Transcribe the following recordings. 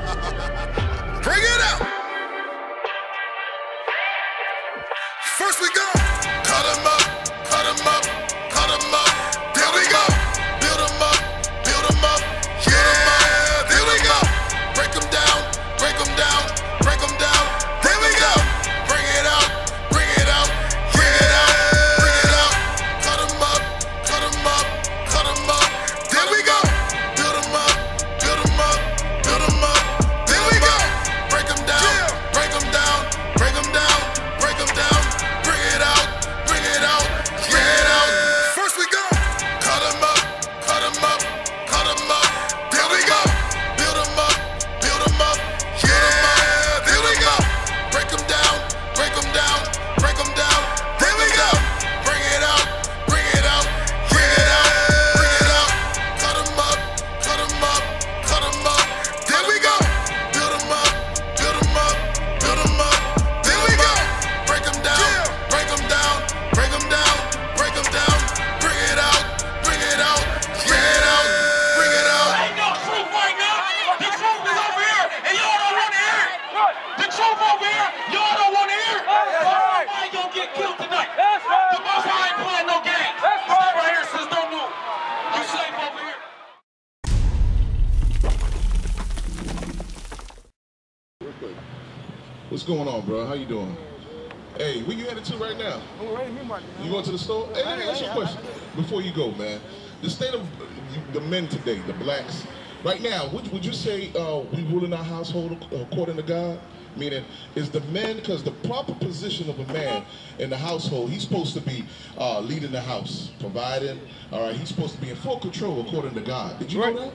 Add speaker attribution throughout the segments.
Speaker 1: Bring it out. First we go. Cut 'em up, cut 'em up, cut 'em up. There we go. Build 'em up, build 'em up. Yeah, there we go. Break 'em down, break 'em down, break 'em down. There we go. Bring it out, bring it out, bring it out, bring it out. Cut 'em up, cut 'em up, cut 'em up. There we go. Build 'em up, build 'em up, build 'em up. There we go. Break 'em down, break 'em down, break 'em down, break 'em down. Bring it out, bring it out, bring it out. First we go. Cut 'em up, cut 'em up, cut 'em up. There we go. Build 'em up, build 'em up. Yeah, there we go. Break 'em down, break 'em down, break 'em down. There we go. Bring it out, bring it out, bring it out, bring it out. Cut 'em up, cut 'em up, cut 'em up. There we go. Build 'em up, build 'em up, build 'em up. There we go. Break 'em down, break 'em down, break 'em down, break 'em down. Bring it out, bring it out, bring it out, bring it out.
Speaker 2: Ain't no truth right now. The truth is over here, and y'all don't want to hear it. The truth over here, y'all don't want to hear it. Somebody gonna get killed tonight. The Most High ain't playing no games. Stay right here, sis. Don't move. You safe over here.
Speaker 3: What's going on, bro? How you doing? Hey, where you headed to right now? You going to the store? Hey, let me ask you a question before you go, man. The state of the men today, the blacks, right now, would you say we rule in our household according to God? Meaning, is the man, because the proper position of a man in the household, he's supposed to be leading the house, providing, all right, he's supposed to be in full control according to God. Did you know that?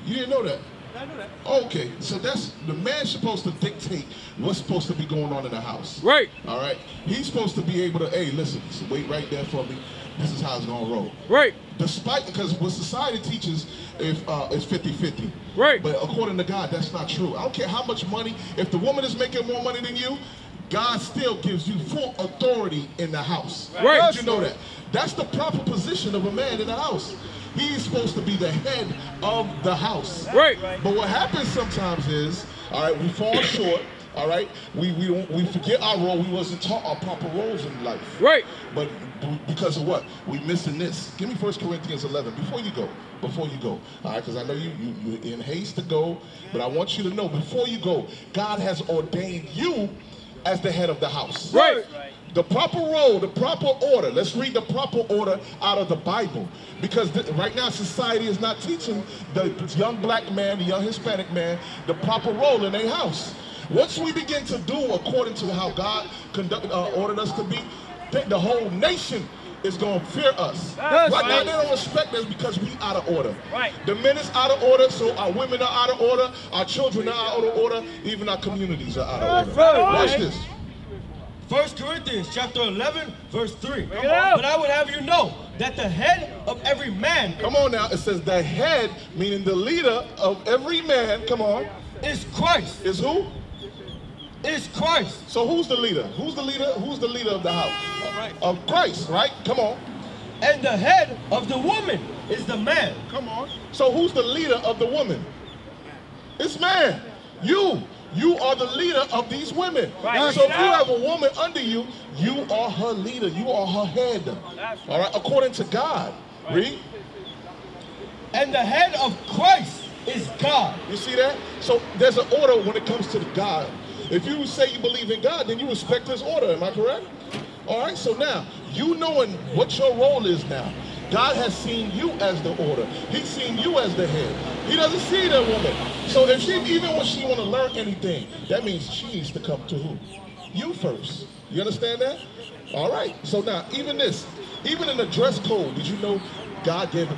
Speaker 3: You didn't know that?
Speaker 4: I know that.
Speaker 3: Okay, so that's the man's supposed to dictate what's supposed to be going on in the house.
Speaker 4: Right.
Speaker 3: All right. He's supposed to be able to, hey, listen, wait right there for me. This is how it's gonna roll.
Speaker 4: Right.
Speaker 3: Despite, because what society teaches is 50-50.
Speaker 4: Right.
Speaker 3: But according to God, that's not true. I don't care how much money. If the woman is making more money than you, God still gives you full authority in the house.
Speaker 4: Right.
Speaker 3: Did you know that? That's the proper position of a man in the house. He's supposed to be the head of the house.
Speaker 4: Right.
Speaker 3: But what happens sometimes is, all right, we fall short. All right, we forget our role. We wasn't taught our proper roles in life.
Speaker 4: Right.
Speaker 3: But because of what? We missing this. Give me 1 Corinthians 11 before you go. Before you go, all right? Because I know you're in haste to go, but I want you to know before you go, God has ordained you as the head of the house.
Speaker 4: Right.
Speaker 3: The proper role, the proper order. Let's read the proper order out of the Bible. Because right now society is not teaching the young black man, the young Hispanic man, the proper role in their house. Once we begin to do according to how God ordered us to be, the whole nation is going to fear us. Right now they don't respect us because we out of order.
Speaker 4: Right.
Speaker 3: The men is out of order, so our women are out of order, our children are out of order, even our communities are out of order. Watch this.
Speaker 5: 1 Corinthians chapter 11, verse 3. But I would have you know that the head of every man...
Speaker 3: Come on now, it says the head, meaning the leader of every man, come on.
Speaker 5: Is Christ.
Speaker 3: Is who?
Speaker 5: Is Christ.
Speaker 3: So who's the leader? Who's the leader? Who's the leader of the house? Of Christ, right? Come on.
Speaker 5: And the head of the woman is the man.
Speaker 3: Come on. So who's the leader of the woman? It's man. You are the leader of these women. Right. So if you have a woman under you, you are her leader. You are her head. All right, according to God. Right. Read.
Speaker 5: And the head of Christ is God.
Speaker 3: You see that? So there's an order when it comes to God. If you say you believe in God, then you respect his order. Am I correct? All right, so now, you knowing what your role is now, God has seen you as the order. He's seen you as the head. He doesn't see that woman. So if she, even when she want to learn anything, that means she needs to come to who? You first. You understand that? All right. So now, even this, even in the dress code, did you know God gave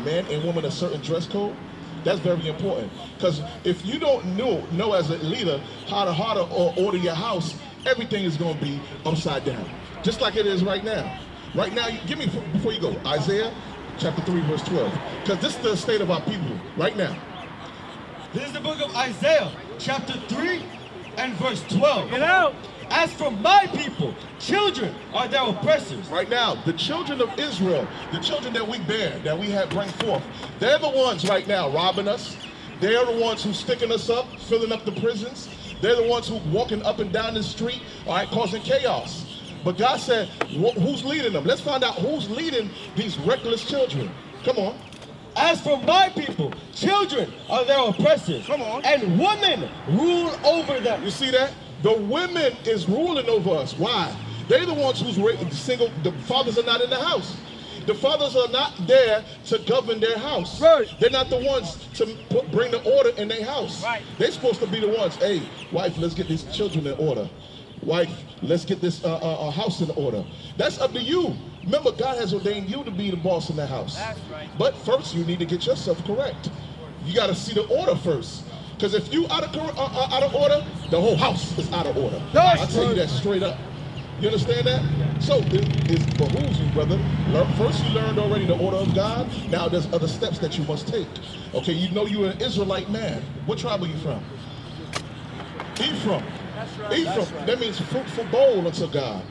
Speaker 3: man and woman a certain dress code? That's very important. Because if you don't know as a leader how to order your house, everything is going to be upside down. Just like it is right now. Right now, give me, before you go, Isaiah chapter 3, verse 12. Because this is the state of our people right now.
Speaker 5: This is the book of Isaiah, chapter 3 and verse 12.
Speaker 4: Get out.
Speaker 5: As for my people, children are their oppressors.
Speaker 3: Right now, the children of Israel, the children that we bear, that we have bring forth, they're the ones right now robbing us. They are the ones who's sticking us up, filling up the prisons. They're the ones who walking up and down the street, all right, causing chaos. But God said, who's leading them? Let's find out who's leading these reckless children. Come on.
Speaker 5: As for my people, children are their oppressors.
Speaker 3: Come on.
Speaker 5: And women rule over them.
Speaker 3: You see that? The women is ruling over us. Why? They're the ones who's single. The fathers are not in the house. The fathers are not there to govern their house.
Speaker 5: Right.
Speaker 3: They're not the ones to bring the order in their house.
Speaker 2: Right.
Speaker 3: They're supposed to be the ones, hey, wife, let's get these children in order. Wife, let's get this house in order. That's up to you. Remember, God has ordained you to be the boss in the house.
Speaker 2: That's right.
Speaker 3: But first, you need to get yourself correct. You got to see the order first. Because if you out of order, the whole house is out of order. I'll tell you that straight up. You understand that? So it behooves you, brother. First, you learned already the order of God. Now there's other steps that you must take. Okay, you know you're an Israelite man. What tribe are you from? Ephraim.
Speaker 2: That's right.
Speaker 3: Ephraim.
Speaker 2: That's right.
Speaker 3: That means fruitful bowl unto God.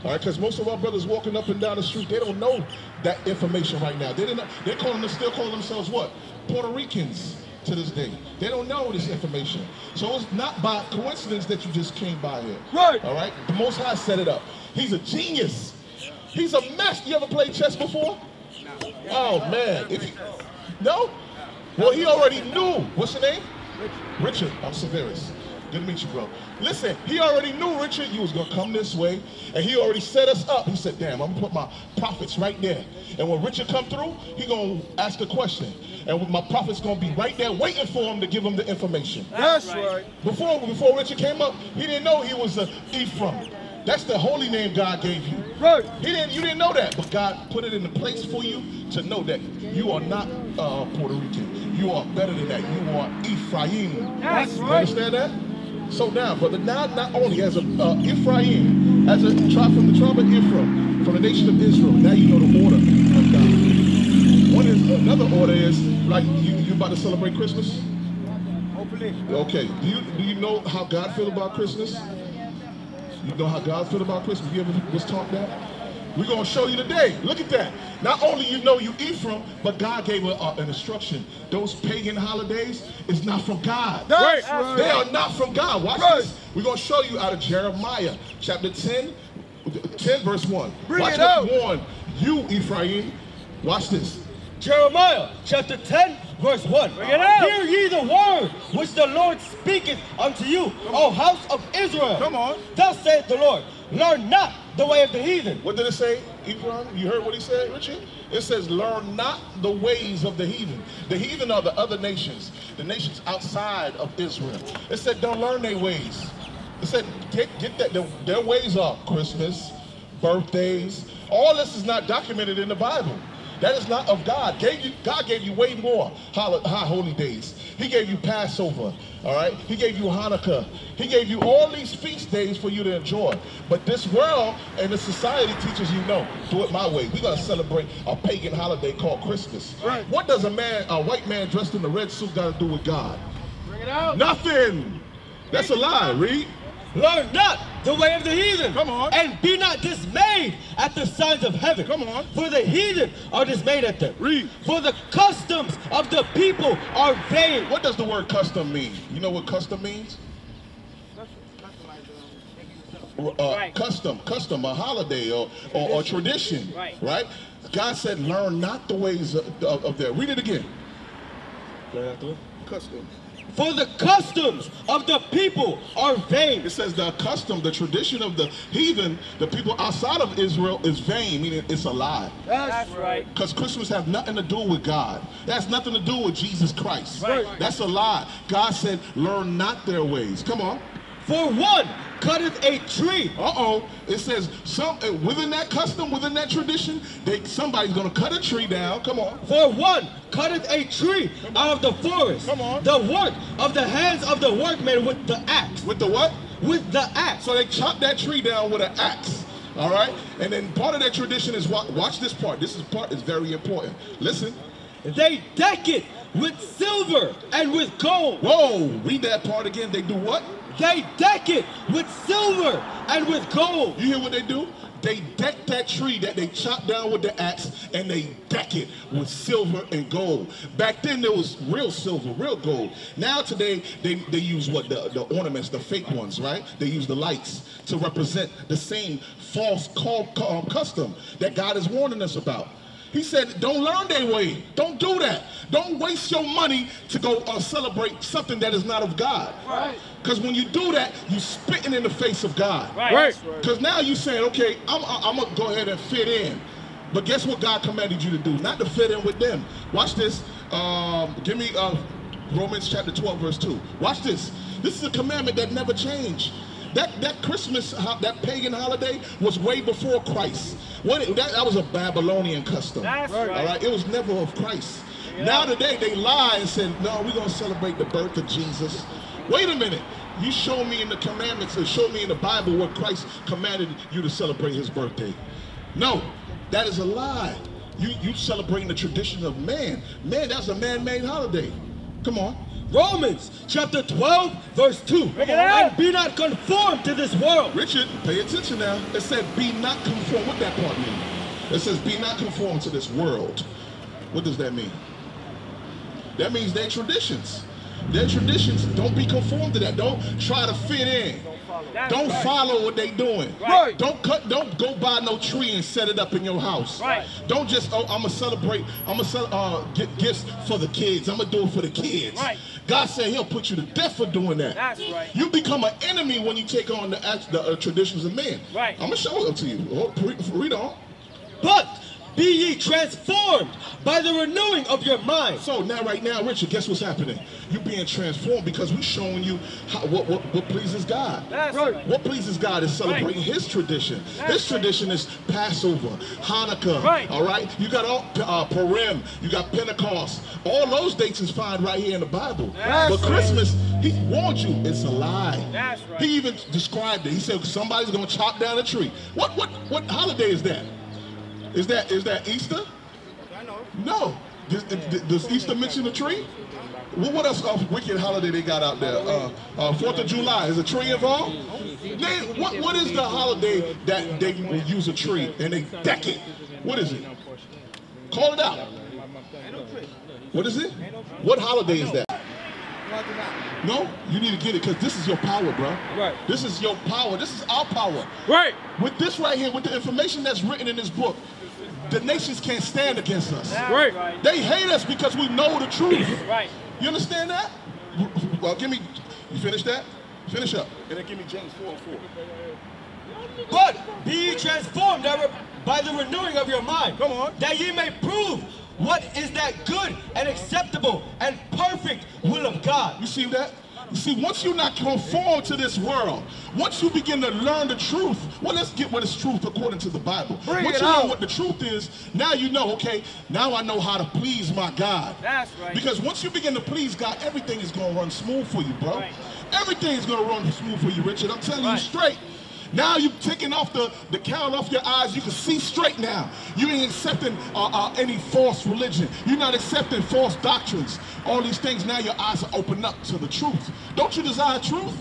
Speaker 3: All right, because most of our brothers walking up and down the street, they don't know that information right now. They didn't know, still calling themselves what? Puerto Ricans to this day. They don't know this information. So it's not by coincidence that you just came by here.
Speaker 5: Right.
Speaker 3: All right? The Most High set it up. He's a genius. He's a master. You ever played chess before? No. Oh, man. No? Well, he already knew. What's your name? Richard. I'm Severus. Good to meet you, bro. Listen, he already knew, Richard, you was going to come this way, and he already set us up. He said, damn, I'm going to put my prophets right there. And when Richard come through, he going to ask a question. And my prophet's going to be right there waiting for him to give him the information.
Speaker 5: That's right.
Speaker 3: Before Richard came up, he didn't know he was an Ephraim. That's the holy name God gave you.
Speaker 5: Right.
Speaker 3: You didn't know that, but God put it in the place for you to know that you are not Puerto Rican. You are better than that. You are Ephraim.
Speaker 5: That's
Speaker 3: You
Speaker 5: right.
Speaker 3: understand that? So now, brother, not only as a Ephraim, as a tribe from the tribe of Ephraim, from the nation of Israel, now you know the order of God. Another order is, like, you about to celebrate Christmas?
Speaker 5: Hopefully.
Speaker 3: Okay, do you know how God feel about Christmas? You know how God feel about Christmas? You ever was taught that? We're going to show you today. Look at that. Not only you know you Ephraim, but God gave an instruction. Those pagan holidays is not from God.
Speaker 5: That's right.
Speaker 3: They are not from God. Watch this. We're going to show you out of Jeremiah chapter 10 verse 1.
Speaker 5: Bring
Speaker 3: Watch
Speaker 5: it
Speaker 3: what
Speaker 5: out.
Speaker 3: he warned you, Ephraim. Watch this.
Speaker 5: Jeremiah chapter 10 verse 1.
Speaker 2: Bring it out.
Speaker 5: Hear ye the word which the Lord speaketh unto you, O house of Israel.
Speaker 3: Come on.
Speaker 5: Thus saith the Lord, learn not the way of the heathen.
Speaker 3: What did it say, Ephraim? You heard what he said, Richard? It says, learn not the ways of the heathen. The heathen are the other nations, the nations outside of Israel. It said, don't learn their ways. It said, get that. Their ways are Christmas, birthdays. All this is not documented in the Bible. That is not of God. God gave you way more high holy days. He gave you Passover, all right? He gave you Hanukkah. He gave you all these feast days for you to enjoy. But this world and the society teaches you, no, do it my way. We're going to celebrate a pagan holiday called Christmas.
Speaker 5: Right.
Speaker 3: What does a white man dressed in a red suit got to do with God?
Speaker 5: Bring it out.
Speaker 3: Nothing. That's a lie. Read.
Speaker 5: Learn not the way of the heathen.
Speaker 3: Come on.
Speaker 5: And be not dismayed at the signs of heaven.
Speaker 3: Come on.
Speaker 5: For the heathen are dismayed at them.
Speaker 3: Read.
Speaker 5: For the customs of the people are vain.
Speaker 3: What does the word custom mean? You know what custom means?
Speaker 2: Right.
Speaker 3: Custom, a holiday or tradition,
Speaker 2: Right.
Speaker 3: God said, learn not the ways of that. Read it again. Custom.
Speaker 5: For the customs of the people are vain.
Speaker 3: It says the custom, the tradition of the heathen, the people outside of Israel is vain, meaning it's a lie.
Speaker 2: That's right.
Speaker 3: Because Christmas has nothing to do with God. That has nothing to do with Jesus Christ.
Speaker 2: Right.
Speaker 3: That's a lie. God said, learn not their ways. Come on.
Speaker 5: For one cutteth a tree.
Speaker 3: It says within that custom, within that tradition, somebody's gonna cut a tree down. Come on.
Speaker 5: For one cutteth a tree out of the forest.
Speaker 3: Come on.
Speaker 5: The work of the hands of the workman with the axe.
Speaker 3: With the what?
Speaker 5: With the axe.
Speaker 3: So they chop that tree down with an axe. All right? And then part of that tradition is watch this part. This part is very important. Listen.
Speaker 5: They deck it with silver and with gold.
Speaker 3: Whoa, read that part again. They do what?
Speaker 5: They deck it with silver and with gold.
Speaker 3: You hear what they do? they deck that tree that they chop down with the axe, and they deck it with silver and gold. Back then there was real silver, real gold. Now today they use what, the ornaments, the fake ones, right? They use the lights to represent the same false custom that God is warning us about. He said, don't learn their way. Don't do that. Don't waste your money to go celebrate something that is not of God. Because when you do that, you're spitting in the face of God. Because now you're saying, okay, I'm going to go ahead and fit in. But guess what God commanded you to do? Not to fit in with them. Watch this. Give me Romans chapter 12, verse 2. Watch this. This is a commandment that never changed. That Christmas, that pagan holiday was way before Christ. That was a Babylonian custom.
Speaker 4: That's right.
Speaker 3: All right, it was never of Christ. Now today they lie and said, no, we're going to celebrate the birth of Jesus. Wait a minute. You show me in the commandments and show me in the Bible where Christ commanded you to celebrate his birthday. No, that is a lie. You celebrating the tradition of man. Man, that's a man-made holiday. Come on.
Speaker 5: Romans chapter 12, verse 2. And be not conformed to this world.
Speaker 3: Richard, pay attention now. It said, be not conformed. What that part mean? It says, be not conformed to this world. What does that mean? That means their traditions. Their traditions, don't be conformed to that. Don't try to fit in. Don't follow what they doing. Don't go buy no tree and set it up in your house. Don't just, oh, I'm gonna celebrate, I'm gonna get gifts for the kids. I'm gonna do it for the kids. God said he'll put you to death for doing that.
Speaker 4: That's right.
Speaker 3: You become an enemy when you take on the traditions of men. I'm gonna show it to you. Oh, read on.
Speaker 5: But be ye transformed by the renewing of your mind.
Speaker 3: So now, right now, Richard, guess what's happening? You're being transformed because we're showing you what pleases God.
Speaker 4: That's right.
Speaker 3: What pleases God is celebrating his tradition. His tradition is Passover, Hanukkah, all right? You got all Purim, you got Pentecost. All those dates is found right here in the Bible. But Christmas, he warned you, it's a lie.
Speaker 4: That's right.
Speaker 3: He even described it. He said somebody's going to chop down a tree. What holiday is that? Is that Easter? No. Does Easter mention a tree? Well, what else wicked holiday they got out there? 4th of July. Is a tree involved? What is the holiday that they use a tree and they deck it? What is it? Call it out. What is it? What holiday is that? No, you need to get it because this is your power, bro. This is your power. This is our power. With this right here, with the information that's written in this book, the nations can't stand against us. They hate us because we know the truth. You understand that? Well, give me, you finish that? Finish up. And then give me James 4:4.
Speaker 5: But be ye transformed by the renewing of your mind.
Speaker 3: Come on.
Speaker 5: That ye may prove what is that good and acceptable and perfect will of God.
Speaker 3: You see that? You see, once you're not conformed to this world, once you begin to learn the truth, well, let's get what is truth according to the Bible. Once you know what the truth is, now you know, okay, now I know how to please my God.
Speaker 4: That's right.
Speaker 3: Because once you begin to please God, everything is going to run smooth for you, bro. Everything is going to run smooth for you, Richard. I'm telling you straight. Now you've taken off the cowl off your eyes. You can see straight now. You ain't accepting any false religion. You're not accepting false doctrines. All these things, now your eyes are opened up to the truth. Don't you desire truth?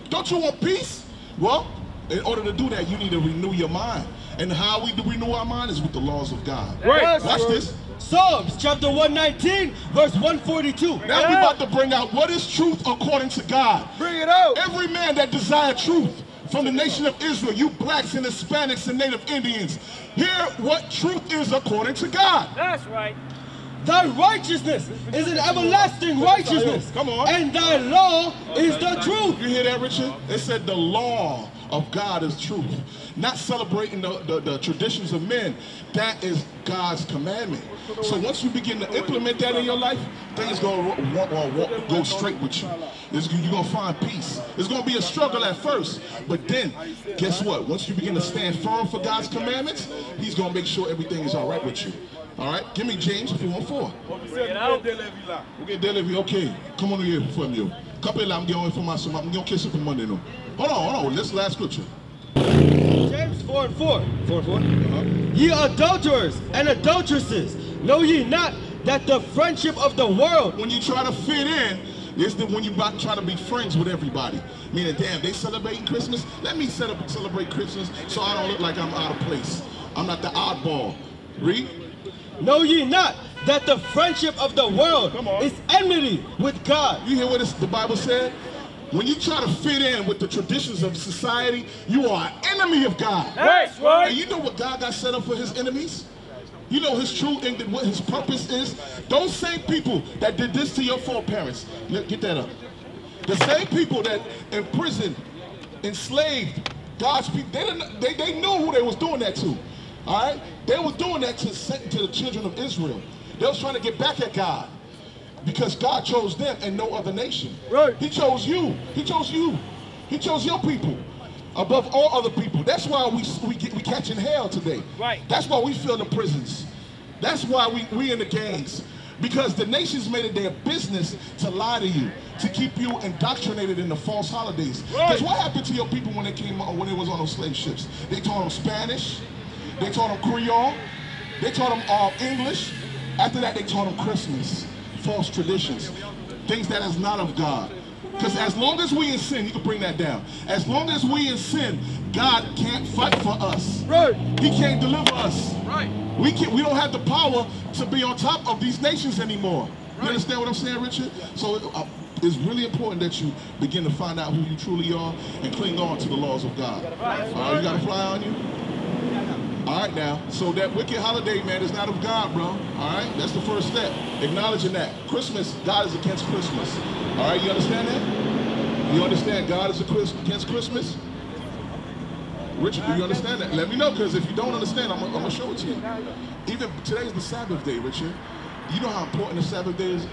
Speaker 3: Don't you want peace? Well, in order to do that, you need to renew your mind. And how we do renew our mind is with the laws of God. Watch this.
Speaker 5: Psalms chapter 119, verse 142.
Speaker 3: Now we're about to bring out what is truth according to God.
Speaker 4: Bring it out.
Speaker 3: Every man that desires truth from the nation of Israel, you blacks and Hispanics and Native Indians, hear what truth is according to God.
Speaker 4: That's right.
Speaker 5: Thy righteousness is an everlasting righteousness.
Speaker 3: Come on.
Speaker 5: And thy law is the truth.
Speaker 3: You hear that, Richard? It said the law of God is truth. Not celebrating the traditions of men. That is God's commandment. So once you begin to implement that in your life, things going to go straight with you. You're going to find peace. It's going to be a struggle at first. But then, guess what? Once you begin to stand firm for God's commandments, he's going to make sure everything is all right with you. All right? Give me James 4:4. Okay. Come on here from you. Couple of them information. I'm going to kiss it for Monday. Hold on. Let's last scripture.
Speaker 5: James 4:4. Ye adulterers and adulteresses, know ye not that the friendship of the world,
Speaker 3: when you try to fit in, It's the when you try to be friends with everybody. Meaning, damn, they celebrating Christmas? Let me celebrate Christmas so I don't look like I'm out of place. I'm not the oddball. Read.
Speaker 5: Know ye not that the friendship of the world is enmity with God?
Speaker 3: You hear what the Bible said? When you try to fit in with the traditions of society, you are an enemy of God.
Speaker 5: That's right.
Speaker 3: And you know what God got set up for his enemies? You know his true and what his purpose is? Those same people that did this to your foreparents, get that up. The same people that imprisoned, enslaved God's people, they knew who they was doing that to. All right? They was doing that to the children of Israel. They was trying to get back at God because God chose them and no other nation.
Speaker 5: Right.
Speaker 3: He chose you. He chose you. He chose your people above all other people. That's why we catching hell today.
Speaker 5: Right.
Speaker 3: That's why we fill the prisons. That's why we in the gangs. Because the nations made it their business to lie to you, to keep you indoctrinated in the false holidays. Because what happened to your people when they was on those slave ships? They taught them Spanish. They taught them Creole. They taught them English. After that, they taught them Christmas, false traditions, things that is not of God. Because as long as we in sin, you can bring that down. As long as we in sin, God can't fight for us.
Speaker 5: Right.
Speaker 3: He can't deliver us.
Speaker 5: Right.
Speaker 3: We don't have the power to be on top of these nations anymore. You understand what I'm saying, Richard? So it's really important that you begin to find out who you truly are and cling on to the laws of God. All right, you got a fly on you? All right, now, so that wicked holiday, man, is not of God, bro. All right, that's the first step. Acknowledging that. Christmas, God is against Christmas. All right, you understand that? You understand God is against Christmas? Richard, do you understand that? Let me know, because if you don't understand, I'm going to show it to you. Even today's the Sabbath day, Richard. You know how important the Sabbath day is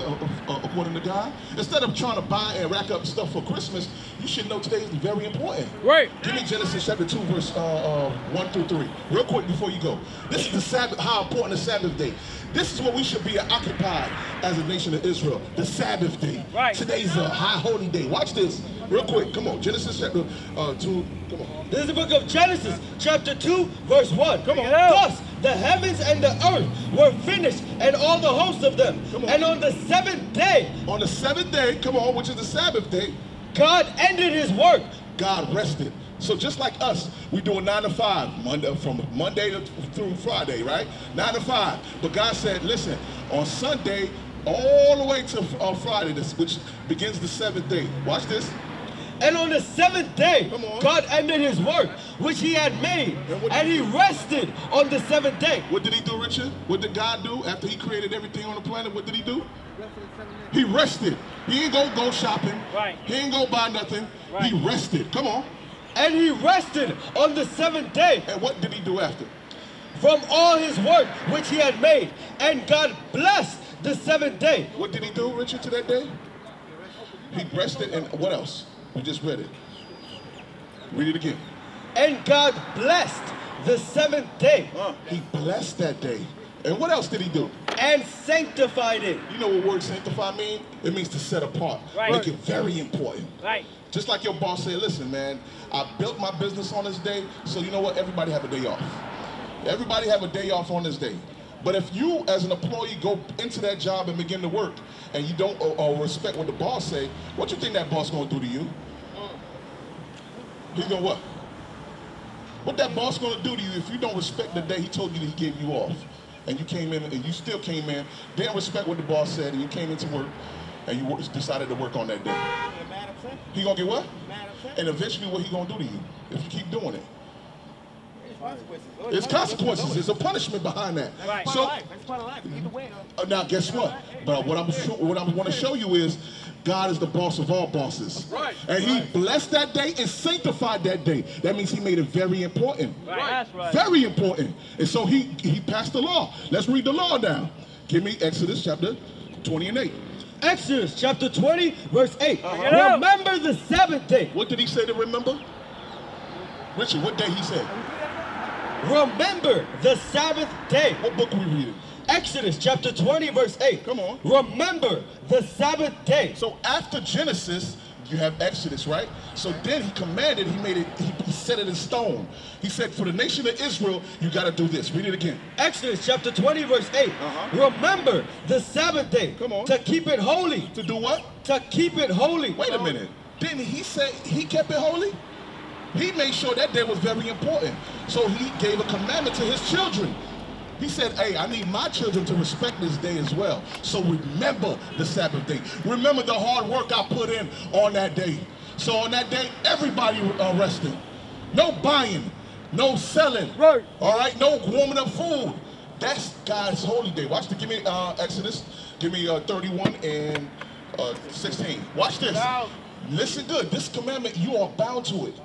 Speaker 3: according to God? Instead of trying to buy and rack up stuff for Christmas, you should know today is very important.
Speaker 5: Right.
Speaker 3: Give me Genesis chapter 2, verse 1 through 3. Real quick before you go. This is the Sabbath, how important the Sabbath day. This is what we should be occupied as a nation of Israel. The Sabbath day.
Speaker 5: Right.
Speaker 3: Today's a high holy day. Watch this. Real quick. Come on. Genesis chapter 2. Come on.
Speaker 5: This is the book of Genesis, chapter 2, verse 1. Come on. Thus, the heavens and the earth were finished, and all the hosts of them. Come on. And on the seventh day. On the seventh day, come on, which is the Sabbath day. God ended his work. God rested. So just like us, we do a 9 to 5, from Monday through Friday, right? 9 to 5. But God said, listen, on Sunday, all the way to Friday, which begins the seventh day. Watch this. And on the seventh day, God ended his work, which he had made, and he rested on the seventh day. What did he do, Richard? What did God do after he created everything on the planet? What did he do? He rested. He ain't go shopping. Right. He ain't go buy nothing. Right. He rested. Come on. And he rested on the seventh day. And what did he do after? From all his work which he had made. And God blessed the seventh day. What did he do, Richard, to that day? He rested, and what else? We just read it. Read it again. And God blessed the seventh day. He blessed that day. And what else did he do? And sanctified it. You know what word sanctify mean? It means to set apart. Right. Make it very important. Right. Just like your boss said, listen, man, I built my business on this day, so you know what? Everybody have a day off. Everybody have a day off on this day. But if you, as an employee, go into that job and begin to work, and you don't respect what the boss say, what you think that boss gonna do to you? He's gonna what? What that boss gonna do to you if you don't respect the day he told you that he gave you off? And you came in, and you still came in, didn't respect what the boss said, and you came into work, and you decided to work on that day. He gonna get what? And eventually what he gonna do to you if you keep doing it? It's consequences. There's a punishment behind that. Right. So now guess what? But what I want to show you is God is the boss of all bosses. Right. And he blessed that day and sanctified that day. That means he made it very important. Right. That's right. Very important. And so he passed the law. Let's read the law now. Give me Exodus chapter 20 and 8. Exodus chapter 20, verse 8. Remember the Sabbath day. What did he say to remember? Richard, what day he said? Remember the Sabbath day. What book are we reading? Exodus chapter 20, verse 8. Come on. Remember the Sabbath day. So after Genesis,
Speaker 3: You have Exodus, right? So then he commanded, he set it in stone. He said, for the nation of Israel, you got to do this. Read it again.
Speaker 5: Exodus chapter 20, verse 8. Remember the Sabbath day.
Speaker 3: Come on.
Speaker 5: To keep it holy.
Speaker 3: To do what?
Speaker 5: To keep it holy.
Speaker 3: Wait a minute. Didn't he say he kept it holy? He made sure that day was very important. So he gave a commandment to his children. He said, hey, I need my children to respect this day as well. So remember the Sabbath day. Remember the hard work I put in on that day. So on that day, everybody rested. No buying, no selling. Right. All right, no warming up food. That's God's holy day. Watch the, give me Exodus, give me 31 and 16. Watch this. Wow. Listen good. This commandment, you are bound to it.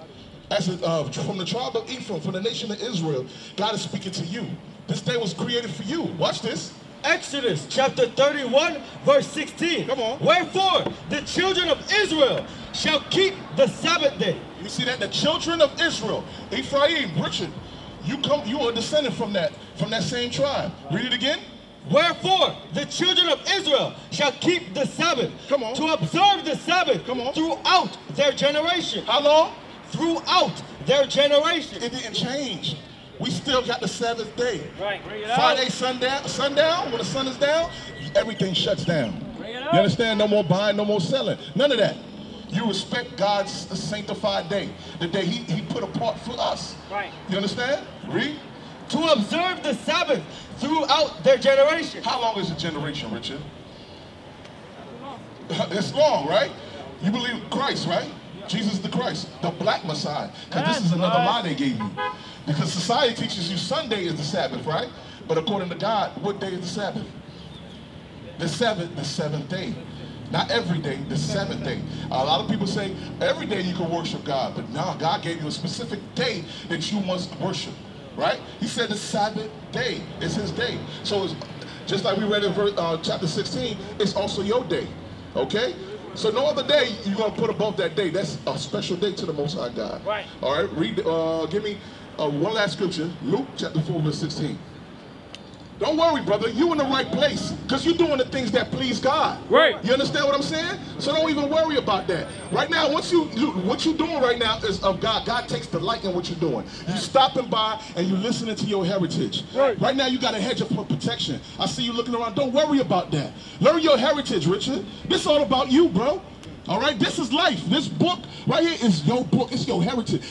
Speaker 3: As from the tribe of Ephraim, from the nation of Israel, God is speaking to you. This day was created for you. Watch this.
Speaker 5: Exodus chapter 31, verse 16. Come on. Wherefore, the children of Israel shall keep the Sabbath day.
Speaker 3: You see that? The children of Israel, Ephraim, Richard, you are descended from that same tribe. Read it again.
Speaker 5: Wherefore, the children of Israel shall keep the Sabbath.
Speaker 3: Come on.
Speaker 5: To observe the Sabbath.
Speaker 3: Come on.
Speaker 5: Throughout their generation.
Speaker 3: How long?
Speaker 5: Throughout their generation.
Speaker 3: It didn't change. We still got the Sabbath day.
Speaker 2: Right.
Speaker 3: Friday sundown, when the sun is down, everything shuts down. You understand? No more buying, no more selling. None of that. You respect God's sanctified day, the day he put apart for us.
Speaker 2: Right.
Speaker 3: You understand? Read.
Speaker 5: To observe the Sabbath throughout their generation.
Speaker 3: How long is a generation, Richard? It's long, right? You believe Christ, right? Jesus the Christ, the black Messiah. Because this is another lie they gave you. Because society teaches you Sunday is the Sabbath, right? But according to God, what day is the Sabbath? The seventh day. Not every day, the seventh day. A lot of people say every day you can worship God, but no, God gave you a specific day that you must worship, right? He said the Sabbath day is his day. So it's just like we read in chapter 16, it's also your day, okay? So no other day you're going to put above that day. That's a special day to the Most High God.
Speaker 2: Right.
Speaker 3: All right, read, give me one last scripture, Luke chapter 4, verse 16. Don't worry, brother. You're in the right place because you're doing the things that please God.
Speaker 2: Right.
Speaker 3: You understand what I'm saying? So don't even worry about that. Right now, what you're doing right now is of God. God takes delight in what you're doing. You stopping by and you listening to your heritage. Right now, you got a hedge of protection. I see you looking around. Don't worry about that. Learn your heritage, Richard. This is all about you, bro. All right, this is life. This book right here is your book. It's your heritage.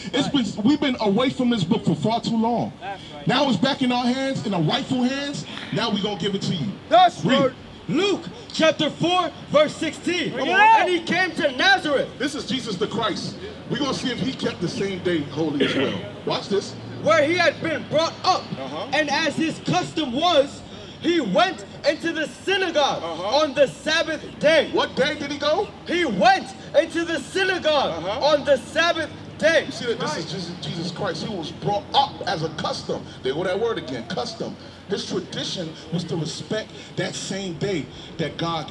Speaker 3: We've been away from this book for far too long. That's right. Now it's back in our hands, in our rightful hands. Now we're gonna give it to you.
Speaker 5: That's right. Luke chapter 4, verse 16. Come on. And he came to Nazareth.
Speaker 3: This is Jesus the Christ. We're gonna see if he kept the same day holy as well. Watch this.
Speaker 5: Where he had been brought up, and as his custom was, he went into the synagogue on the Sabbath day.
Speaker 3: What day did he go?
Speaker 5: He went into the synagogue on the Sabbath day.
Speaker 3: You see that this is Jesus Christ. He was brought up as a custom. There go that word again, custom. His tradition was to respect that same day that God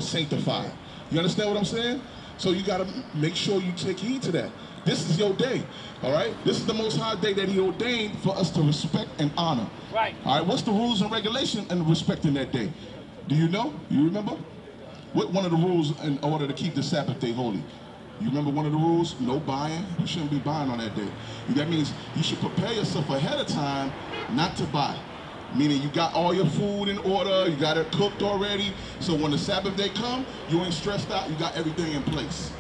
Speaker 3: sanctified. You understand what I'm saying? So you got to make sure you take heed to that. This is your day, all right? This is the Most High day that he ordained for us to respect and honor.
Speaker 2: Right.
Speaker 3: All right, what's the rules and regulations in respecting that day? Do you know? You remember? What one of the rules in order to keep the Sabbath day holy? You remember one of the rules? No buying. You shouldn't be buying on that day. That means you should prepare yourself ahead of time not to buy. Meaning you got all your food in order, you got it cooked already. So when the Sabbath day comes, you ain't stressed out, you got everything in place.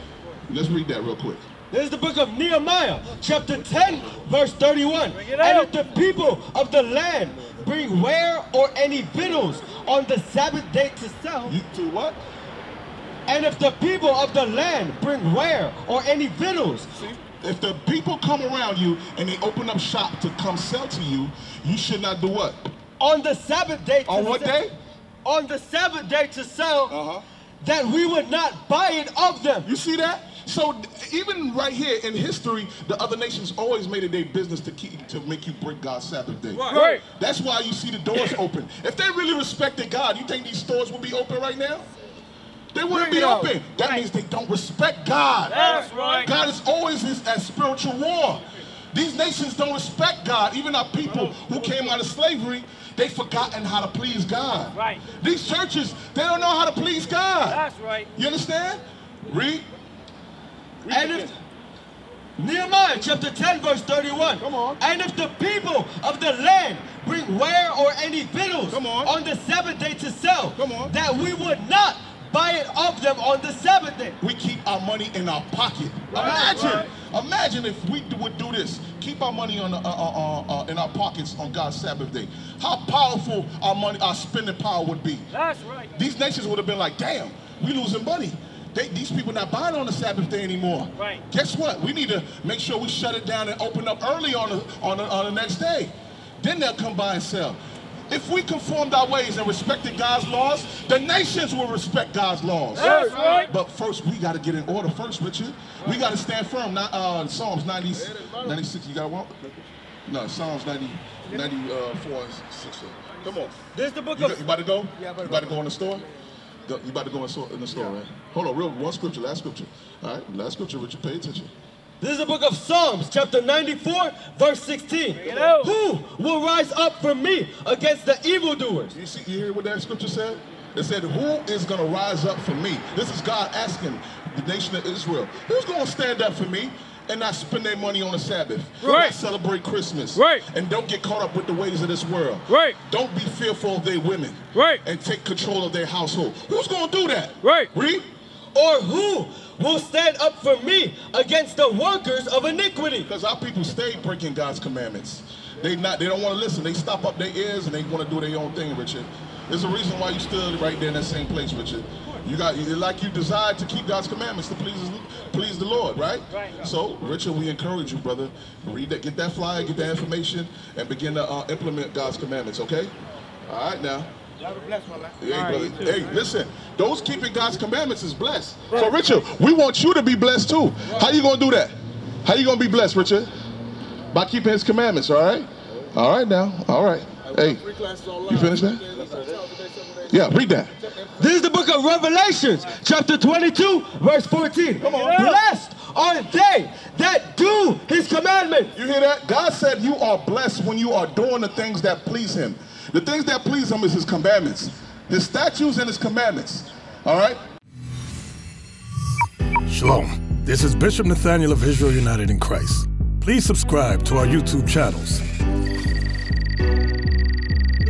Speaker 3: Let's read that real quick.
Speaker 5: This is the book of Nehemiah, chapter 10, verse 31. And if the people of the land bring ware or any victuals on the Sabbath day to sell.
Speaker 3: To what?
Speaker 5: And if the people of the land bring ware or any victuals.
Speaker 3: See? If the people come around you and they open up shop to come sell to you, you should not do what?
Speaker 5: On the Sabbath day to
Speaker 3: sell. On what day?
Speaker 5: On the Sabbath day to sell, that we would not buy it of them.
Speaker 3: You see that? So even right here in history, the other nations always made it their business to make you break God's Sabbath day.
Speaker 2: Right.
Speaker 3: That's why you see the doors open. If they really respected God, you think these stores would be open right now? They wouldn't be open. That means they don't respect God.
Speaker 2: That's right.
Speaker 3: God is always at spiritual war. These nations don't respect God. Even our people who came out of slavery, they've forgotten how to please God.
Speaker 2: Right.
Speaker 3: These churches, they don't know how to please God.
Speaker 2: That's right.
Speaker 3: You understand? Read.
Speaker 5: And if Nehemiah chapter 10 verse 31.
Speaker 3: Come on.
Speaker 5: And if the people of the land bring ware or any victuals on the Sabbath day to sell, that we would not buy it of them on the Sabbath day.
Speaker 3: We keep our money in our pocket. Imagine if we would do this. Keep our money on in our pockets on God's Sabbath day. How powerful our spending power would be.
Speaker 4: That's right.
Speaker 3: These nations would have been like, damn, we losing money. These people not buying on the Sabbath day anymore.
Speaker 4: Right.
Speaker 3: Guess what? We need to make sure we shut it down and open up early on the next day. Then they'll come by and sell. If we conformed our ways and respected God's laws, the nations will respect God's laws.
Speaker 4: That's right.
Speaker 3: But first, we got to get in order first, Richard. We got to stand firm. Psalms 96, you got one? No, Psalms 94 and 6. Come on.
Speaker 5: This is the book
Speaker 3: You about to go? Yeah, you about to go in the store? You about to go in the store, right? Hold on, one scripture, last scripture. All right, last scripture, Richard, pay attention.
Speaker 5: This is the book of Psalms, chapter 94, verse 16. Who will rise up for me against the evildoers?
Speaker 3: You hear what that scripture said? It said, who is going to rise up for me? This is God asking the nation of Israel. Who's going to stand up for me and not spend their money on the Sabbath?
Speaker 4: Right.
Speaker 3: Not celebrate Christmas.
Speaker 4: Right.
Speaker 3: And don't get caught up with the ways of this world.
Speaker 4: Right.
Speaker 3: Don't be fearful of their women.
Speaker 4: Right.
Speaker 3: And take control of their household. Who's going to do that?
Speaker 4: Right.
Speaker 3: Read.
Speaker 5: Or who will stand up for me against the workers of iniquity?
Speaker 3: Because our people stay breaking God's commandments. They don't want to listen. They stop up their ears and they want to do their own thing, Richard. There's a reason why you stood right there in that same place, Richard. You desired to keep God's commandments to please the Lord, right?
Speaker 4: Right.
Speaker 3: So, Richard, we encourage you, brother. Read that, get that flyer, get that information, and begin to implement God's commandments, okay? All right, now. Hey, brother. Hey, listen. Those keeping God's commandments is blessed. Right. So, Richard, we want you to be blessed too. Right. How you gonna do that? How you gonna be blessed, Richard? By keeping His commandments. All right. All right now. All right. Hey, you finished that? Yeah, read that.
Speaker 5: This is the book of Revelations, chapter 22, verse 14. Come on. Blessed are they that do His commandments.
Speaker 3: You hear that? God said you are blessed when you are doing the things that please Him. The things that please Him is His commandments, His statutes and His commandments. All right?
Speaker 6: Shalom. This is Bishop Nathaniel of Israel United in Christ. Please subscribe to our YouTube channels.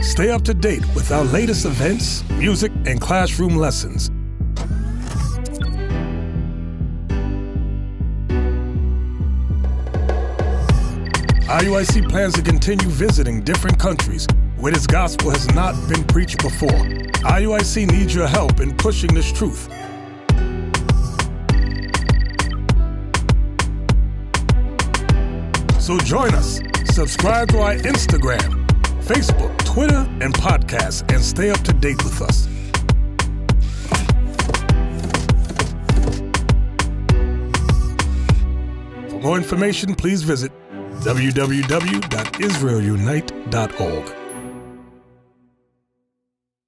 Speaker 6: Stay up to date with our latest events, music, and classroom lessons. IUIC plans to continue visiting different countries where this gospel has not been preached before. IUIC needs your help in pushing this truth. So join us, subscribe to our Instagram, Facebook, Twitter, and podcasts, and stay up to date with us. For more information, please visit www.israelunite.org.